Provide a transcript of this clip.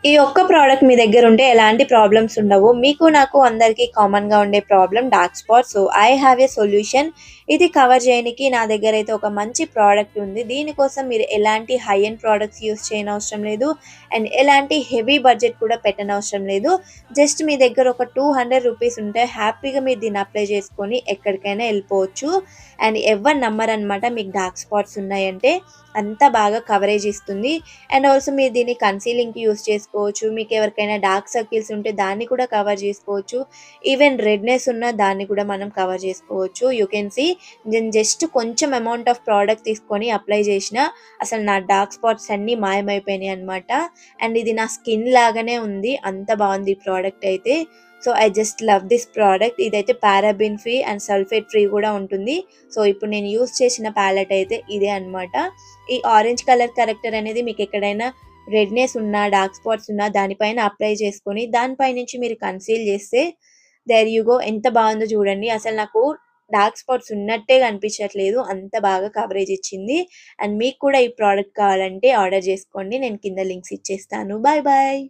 ఈ ఒక్క ప్రోడక్ట్ మీ దగ్గరుంటే ఎలాంటి ప్రాబ్లమ్స్ ఉండవు. మీకు, నాకు అందరికీ కామన్‌గా ఉండే problem dark spots. So, I have a solution. ఇది కవర్ చేయనీకి నా దగ్గరైతే ఒక మంచి ప్రోడక్ట్ ఉంది. దీనికోసం మీరు ఎలాంటి హై ఎండ్ ప్రొడక్ట్స్ యూజ్ చేయనవసరం లేదు. అండ్ ఎలాంటి హెవీ బడ్జెట్ కూడా పెట్టనవసరం లేదు. జస్ట్ మీ దగ్గర ఒక ₹200 ఉంటే హ్యాపీగా మీరు దీన్ని అప్లై చేసుకొని ఎక్కడికైనా ఎళ్ళిపోవచ్చు. అండ్ ఎవ్వరు నమ్మరనమాట మీకు డార్క్ స్పాట్స్ ఉన్నాయంటే. అంత బాగా కవరేజ్ ఇస్తుంది. అండ్ ఆల్సో మీరు దీన్ని కన్సీలింగ్‌కి యూజ్ చేసుకోవచ్చు. మీకెవరికైనా డార్క్ సర్కిల్స్ ఉంటే దాన్ని కూడా కవర్ చేసుకోవచ్చు. ఈవెన్ రెడ్‌నెస్ ఉన్న దాన్ని కూడా మనం కవర్ చేసుకోవచ్చు. యూ కెన్ సీ నేను జస్ట్ కొంచెం అమౌంట్ ఆఫ్ ప్రోడక్ట్ తీసుకొని అప్లై చేసినా అసలు నా డార్క్ స్పాట్స్ అన్నీ మాయమైపోయినాయి అనమాట. అండ్ ఇది నా స్కిన్ లాగానే ఉంది. అంత బావుంది ఈ ప్రోడక్ట్ అయితే. So, I just love this product. ఇదైతే paraben free and sulphate free కూడా ఉంటుంది. సో, ఇప్పుడు నేను యూజ్ చేసిన ప్యాలెట్ అయితే ఇదే అనమాట. ఈ ఆరెంజ్ కలర్ కరెక్టర్ అనేది మీకెక్కడైనా రెడ్‌నెస్ ఉన్నా, డార్క్ స్పాట్స్ ఉన్నా దానిపైన అప్లై చేసుకొని, దానిపై నుంచి మీరు కన్సీల్ చేస్తే దేర్ యూ గో ఎంత బావుందో చూడండి. అసలు నాకు డార్క్ స్పాట్స్ ఉన్నట్టే కనిపించట్లేదు. అంత బాగా కవరేజ్ ఇచ్చింది. అండ్ మీకు కూడా ఈ ప్రోడక్ట్ కావాలంటే ఆర్డర్ చేసుకోండి. నేను కింద లింక్స్ ఇచ్చేస్తాను. Bye bye.